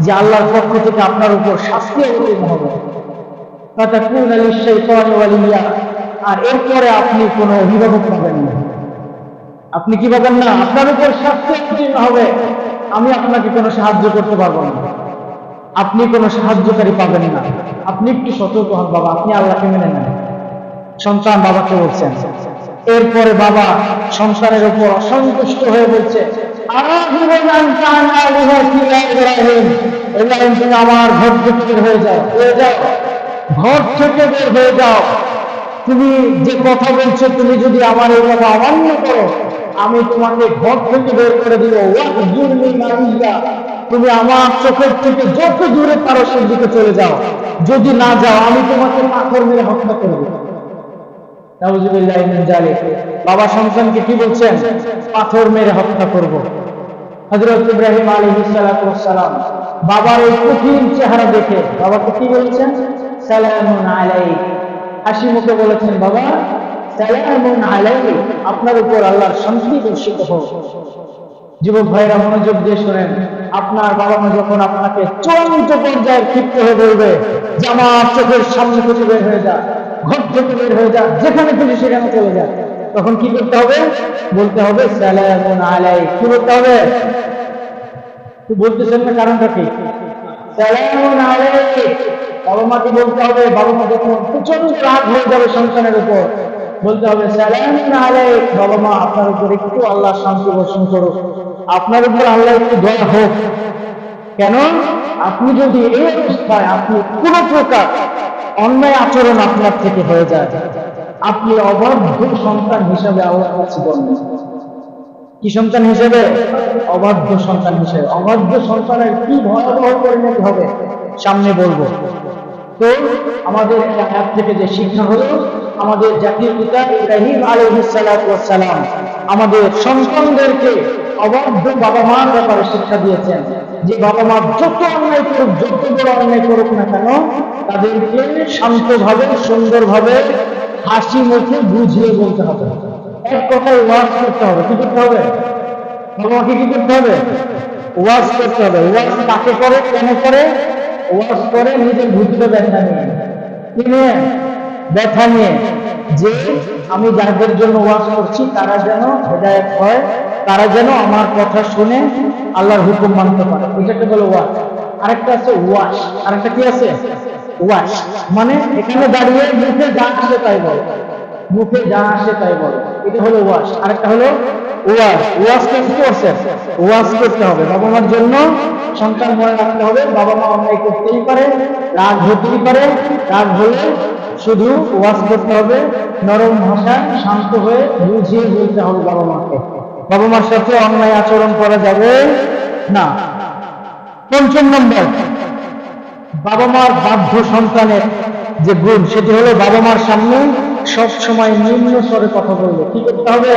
যে আল্লাহর পক্ষ থেকে আপনার উপর শাস্তি অবতীর্ণ হবে। ফাতাকুনা লিশ-শাইতানি ওয়ালিয়্যা, আর এরপরে আপনি কোনো অভিভাবক পাবেন না। আপনি কি পাবেন না? আপনার উপর শাস্তি অবতীর্ণ হবে, আমি আপনাকে কোনো সাহায্য করতে পারবো না, আপনি কোনো সাহায্যকারী পাবেন না। আপনি একটু সতর্ক হন বাবা, আপনি আল্লাহকে মেনে নেন। সন্তান বাবাকে বলছেন। এরপরে বাবা সন্তানের উপর অসন্তুষ্ট হয়ে বলছে, ইব্রাহিম তুমি আমার ঘর থেকে বের হয়ে যাও, ঘর থেকে বের হয়ে যাও। তুমি যে কথা বলছো, তুমি যদি আমার এই কথা অমান্য করো, আমি তোমাকে ঘর থেকে বের করে দিব। তুমি আমার চোখের থেকে যত দূরে পারো সেদিকে চলে যাও, যদি না যাও আমি তোমাকে পাথর মেরে হত্যা করব। নাউযুবিল্লাহি মিন যালিক। বাবা সন্তানকে কি বলছেন? পাথর মেরে হত্যা করব। হযরত ইব্রাহিম আলাইহিস সালাম বাবার ওই কঠিন চেহারা দেখে বাবাকে কি বলেছেন? সালামুন আলাইক, হাসি মুখে বলেছেন, বাবা সালামুন আলাইক, আপনার উপর আল্লাহর শান্তি বর্ষিত হোক। যুবক ভাইরা মনোযোগ দিয়ে শোনেন। আপনার বাবা মা যখন আপনাকে চূড়ান্ত পর্যায়ে ক্ষিপ্ত হয়ে বলবে যে আমার চোখের সামনে থেকে বের হয়ে যা, ঘর থেকে বের হয়ে যা, যেখানে খুশি সেখানে চলে যা, তখন কি করতে হবে? বলতে হবে সালামুন আলাইক। কি বলতে হবে? বলতেছেন না, কারণটা কি? সালামুন আলাইক। বাবা মাকে বলতে হবে। বাবা মা যখন প্রচন্ড রাগ হয়ে যাবে সন্তানের উপর, বলতে হবে সালামুন আলাইক, বাবা মা আপনার উপর একটু আল্লাহ শান্তি বর্ষণ করুক, আপনার উপর আল্লাহ একটু দয়া হোক। কেন? আপনি যদি এই অবস্থায় আপনি কোন প্রকার অন্যায় আচরণ আপনার থেকে হয়ে যায়, আপনি অবাধ্য সন্তান হিসেবে আল্লাহর কাছে জন্ম। কি সন্তান হিসেবে? অবাধ্য সন্তান হিসেবে। অবাধ্য সন্তানের কি ভয়াবহ পরিণতি হবে সামনে বলবো। তো আমাদের আয়াত থেকে যে শিক্ষা হলো, আমাদের জাতির পিতা ইব্রাহিম আলাইহিস সালাম আমাদের সন্তানদেরকে অবাধ্য বাবা মার ব্যাপারে শিক্ষা দিয়েছেন যে বাবা মা যত অন্যায় করুক, যত বড় অন্যায় করুক না কেন, তাদেরকে শান্তভাবে সুন্দরভাবে হাসি মুখে বুঝিয়ে বলতে হবে। এক কথায় ওয়াজ করতে হবে। কি করতে হবে? বাবা মাকে কি করতে হবে? ওয়াজ করতে হবে। ওয়াজ কাকে করে, কেন করে? ওয়াজ করে নিজের বুদ্ধিতে ব্যথা নিয়ে, কি নিয়ে? ব্যথা নিয়ে, যে আমি যাদের জন্য ওয়াজ করছি তারা যেন হেদায়েত হয়, তারা যেন আমার কথা শুনে আল্লাহর হুকুম মানতে পারে। এটাকে বলে ওয়াজ। আরেকটা আছে ওয়াশ। আরেকটা কি আছে? ওয়াশ মানে এখানে দাঁড়িয়ে মুখে যা আসে তাই বলে। মুখে যা আসে তাই বলে, এটা হলো ওয়াজ। আরেকটা হলো ওয়াজ। ওয়াজ কিন্তু করছে, ওয়াজ করতে হবে। বাবা মার জন্য সন্তান মনে রাখতে হবে, বাবা মা অন্যায় করতেই পারে, রাগ হতেই পারে, রাগ হলে শুধু ওয়াজ করতে হবে, নরম ভাষায় শান্ত হয়ে বুঝিয়ে বলতে হবে বাবা মাকে। বাবা মার সাথে অন্যায় আচরণ করা যাবে না। পঞ্চম নম্বর, বাবা মার বাধ্য সন্তানের যে গুণ, সেটি হলো বাবা মার সামনে সব সময় নিম্ন স্বরে কথা বলবে। কি করতে হবে?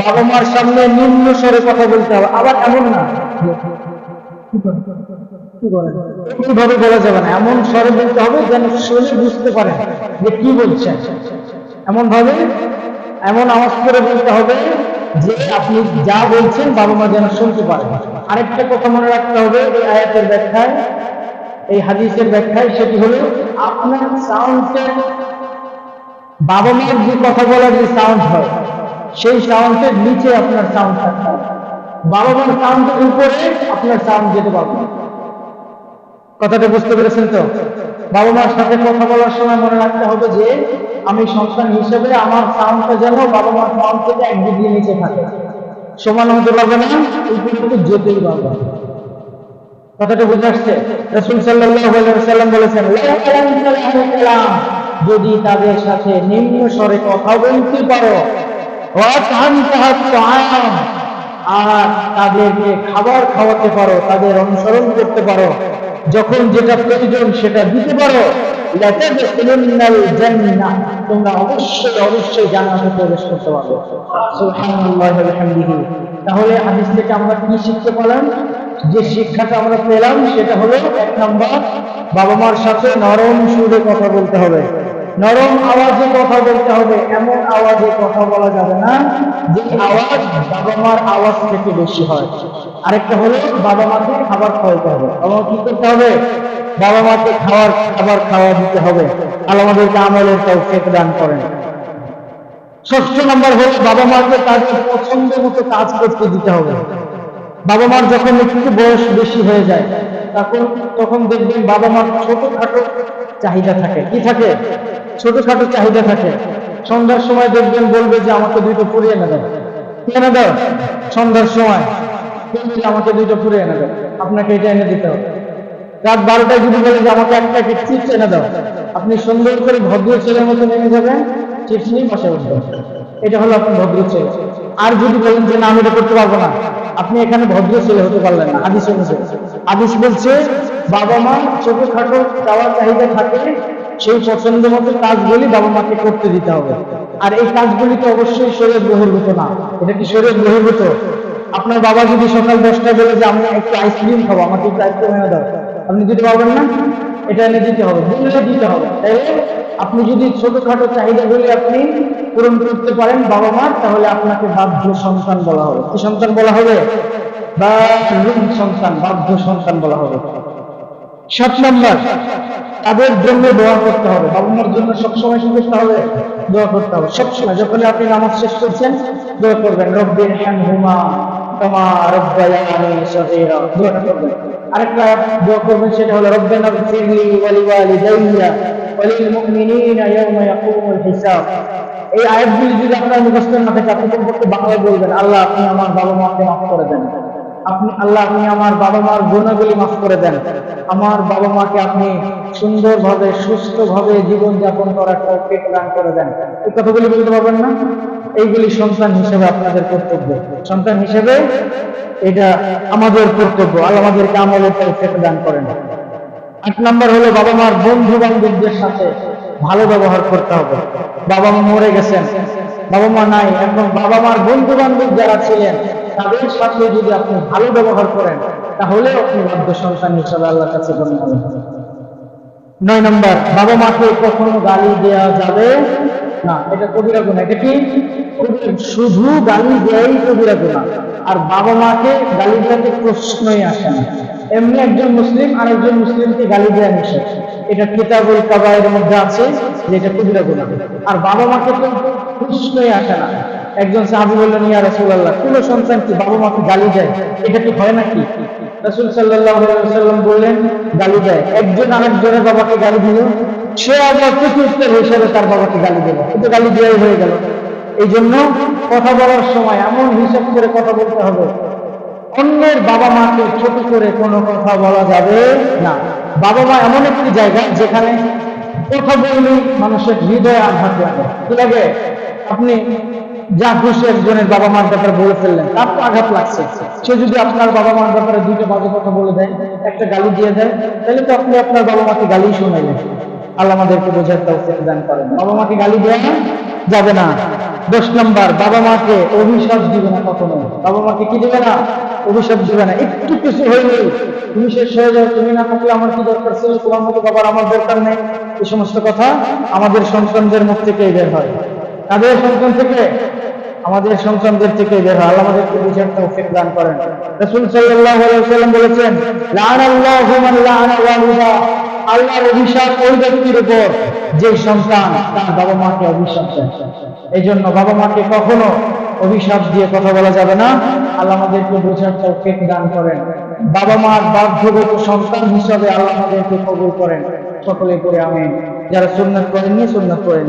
বাবা মার সামনে নিম্ন স্বরে কথা বলতে হবে। আবার এমন না কিভাবে বলা যাবে না, এমন স্বরে বলতে হবে যেন শুনে বুঝতে পারে যে কি বলছেন। এমন ভাবে, এমন আওয়াজ করে বলতে হবে যে আপনি যা বলছেন বাবা মা যেন শুনতে পারে। আরেকটা কথা মনে রাখতে হবে এই আয়াতের ব্যাখ্যায়, এই হাদিসের ব্যাখ্যায়, সেটি হলো আপনার সাউন্ডের, বাবা মার যে কথা বলার যে সাউন্ড হয় সেই সাউন্ডের নিচে আপনার সাউন্ড থাকতে হবে। বাবা মার সাউন্ডের উপরে আপনার সাউন্ড যেতে পারবে। কথাটা বুঝতে পেরেছেন তো? বাবা মার সাথে কথা বলার সময় মনে রাখতে হবে যে আমি সন্তান হিসেবে আমার সাউন্ডটা যেন বাবা মার সাউন্ড থেকে 1 ডিগ্রি নিচে থাকে। সমান হতে পারবে না, এই পর্যন্ত যেতেই পারবে। কথাটা বুঝে আসছে? রাসূল সাল্লাল্লাহু আলাইহি ওয়াসাল্লাম বলেছেন, যদি তাদের সাথে নিম্ন স্বরে কথা বলতে পারো, আর তাদেরকে খাবার খাওয়াতে পারো, তাদের অনুসরণ করতে পারো, যখন যেটা প্রয়োজন সেটা দিতে পারো, তোমরা অবশ্যই অবশ্যই জান্নাতে প্রবেশ করতে পারবে। সুবহানাল্লাহি ওয়া বিহামদিহি। তাহলে হাদিস থেকে আমরা কি শিখতে পারলাম? যে শিক্ষাটা আমরা পেলাম সেটা হলো, 1 নম্বর, বাবা মার সাথে নরম সুরে কথা বলতে হবে, নরম আওয়াজে কথা বলতে হবে। এমন আওয়াজে কথা বলা যাবে না যে আওয়াজ বাবা মার আওয়াজ থেকে বেশি হয়। আরেকটা হলো বাবা মাকে খাবার খাওয়াতে হবে। বাবা কি করতে হবে? বাবা মাকে খাবার খাওয়া দিতে হবে। আল্লাহ আমাদেরকে আমলের তৌফিক দান করেন। 6 নম্বর হলো বাবা মাকে তাদের পছন্দ মতো কাজ করতে দিতে হবে। বাবা মার যখন একটু বয়স বেশি হয়ে যায় তখন দেখবেন বাবা মার ছোটখাটো চাহিদা থাকে। কি থাকে? ছোটখাটো চাহিদা থাকে। সন্ধ্যার সময় দেখবেন বলবে যে আমাকে 2টা পুরি এনে দাও। কি এনে দাও? সন্ধ্যার সময় আমাকে 2টা পুরি এনে দাও, আপনাকে এটা এনে দিতে হবে। রাত 12টায় যদি বলে যে আমাকে 1 প্যাকেট চিপস এনে দাও, আপনি সুন্দর করে ভদ্র ছেলের মতো নেমে যাবেন, চিপস নিয়ে বসে উঠবেন। এটা হলো আপনি ভদ্র ছেলে। আর যদি বলেন যে না আমি এটা করতে পারবো না, আপনি এখানে ভদ্র ছেলে হতে পারলেন না। হাদিস অনুযায়ী, হাদিস বলছে বাবা মা ছোটখাটো চাওয়ার চাহিদা থাকে, সেই পছন্দ মতো কাজগুলি বাবা মাকে করতে দিতে হবে। আর এই কাজগুলি তো অবশ্যই শরীয়ত বহির্ভূত না। এটা কি শরীয়ত বহির্ভূত? আপনার বাবা যদি সকাল 10টায় বলে যে আমি একটু আইসক্রিম খাবো, আমাকে একটু আইসক্রিম এনে দাও, আপনি দিতে পারবেন না? এটা এনে দিতে হবে, দিতে হবে। তাই আপনি যদি ছোটখাটো চাহিদাগুলি আপনি পূরণ করতে পারেন বাবা মার, তাহলে আপনাকে বাধ্য সন্তান বলা হবে। কি সন্তান বলা হবে? সন্তান, বাধ্য সন্তান বলা হবে। 7 নম্বর, তাদের জন্য দোয়া করতে হবে। বাবা মার জন্য সবসময় কি করতে হবে? দোয়া করতে হবে। সবসময় যখন আপনি নামাজ শেষ করছেন দোয়া করবেন, রব্বিরহামহুমা কামা রাব্বায়ানি সগীরা, দোয়া করবেন। আরেকটা দোয়া করবেন, সেটা হলো রব্বানা ইগফিরলি ওয়া লিওয়ালিদাইয়া ওয়া লিল মুমিনিনা ইয়াওমা ইয়াকুমুল হিসাব। এই আয়াতগুলি যদি আপনার মুখস্থ না থাকে, আপনি কমপক্ষে বাংলায় বলবেন, আল্লাহ আপনি আমার বাবা মাকে মাফ করে দেন। আল্লাহ আপনি আমার বাবা মার গুনাহগুলি মাফ করে দেন। আমার বাবা মাকে আপনি সুন্দরভাবে সুস্থভাবে জীবনযাপন করার তৌফিক দান করে দেন। এই কথাগুলি বলতে পারবেন না? এইগুলি সন্তান হিসেবে আপনাদের কর্তব্য। সন্তান হিসেবে এটা আমাদের কর্তব্য। আল্লাহ আমাদেরকে আমলের তৌফিক দান করেন। 8 নম্বর হলো বাবা মার বন্ধু বান্ধবদের সাথে ভালো ব্যবহার করতে হবে। বাবা মা মরে গেছেন, বাবা মা নাই, এখন বাবা মার বন্ধু বান্ধব যারা ছিলেন তাদের সাথে যদি আপনি ভালো ব্যবহার করেন, তাহলে আপনি বাধ্য সন্তান হিসেবে আল্লাহর কাছে গণ্য হবেন। 9 নম্বর, বাবা মাকে কখনো গালি দেওয়া যাবে না। এটা কবিরা গুনাহ। এটা কি? শুধু গালি দেয়াই কবিরা গুনাহ। আর বাবা মাকে গালি দেওয়াতে প্রশ্নই আসে না। এমনি একজন মুসলিম আরেকজন মুসলিমকে গালি দেওয়া নিষেধ, এটা কিতাবুল কাবায়ের মধ্যে আছে যে এটা কবিরা গুনাহ। আর বাবা মাকে তো প্রশ্নই আসে না। একজন সাহাবী বললেন, ইয়া রাসূলুল্লাহ, কোন সন্তান কি বাবা মাকে গালি দেয়? এটা কি হয় নাকি? রাসূল সাল্লাল্লাহু আলাইহি ওয়াসাল্লাম বললেন গালি দেয়, একজন আরেকজনের বাবাকে গালি দিল, সে আবার প্রত্যুত্তর হিসেবে তার বাবাকে গালি দিল, কিন্তু গালি দেওয়াই হয়ে গেল। এই জন্য কথা বলার সময় এমন হিসাব করে কথা বলতে হবে, অন্যের বাবা মাকে ছোট করে কোনো কথা বলা যাবে না। বাবা মা এমন একটি জায়গা যেখানে কথা বললেই মানুষের হৃদয়ে আঘাত লাগে। কি লাগে? আপনি যা খুশি একজনের বাবা মার ব্যাপারে বলে ফেললেন, তার তো আঘাত লাগছে। সে যদি আপনার বাবা মার ব্যাপারে দুইটা বাজে কথা বলে দেয়, একটা গালি দিয়ে দেয়, তাহলে তো আপনি আপনার বাবা মাকে গালি শুনাইলেন। আল্লাহ আমাদেরকে বোঝার তৌফিক দান করেন। বাবা মাকে গালি দেওয়া যাবে না। 10 নম্বর, বাবা মাকে অভিশাপ দিবে না কখনো। বাবা মাকে কি দিবে না? অভিশাপ দিবে না। একটু কিছু হইলে তুমি শেষ হয়ে যাও, তুমি না থাকলে আমার কি দরকার ছিল, তোমার মতো বাবার আমার দরকার নেই, এই সমস্ত কথা আমাদের সন্তানদের মুখ থেকেই বের হয়। তাদের সন্তান থেকে, আমাদের সন্তানদের থেকে বের হয়। আল্লাহ আমাদেরকে বুঝার তৌফিক দান করেন। রাসূল সাল্লাল্লাহু আলাইহি ওয়াসাল্লাম বলেছেন, লাআনাল্লাহু মান লাআনা ওয়ালিদা, আল্লাহর অভিশাপ ওই ব্যক্তির উপর যে সন্তান তার বাবা মাকে অভিশাপ দেয়। এই জন্য বাবা মাকে কখনো অভিশাপ দিয়ে কথা বলা যাবে না। আল্লাহ আমাদেরকে বোঝার তৌফিক দান করেন। বাবা মার বাধ্যগত সন্তান হিসাবে আল্লাহ আমাদেরকে কবুল করেন। সকলে করে আমিন। যারা সুন্নাত করেননি, সুন্নাত করেন।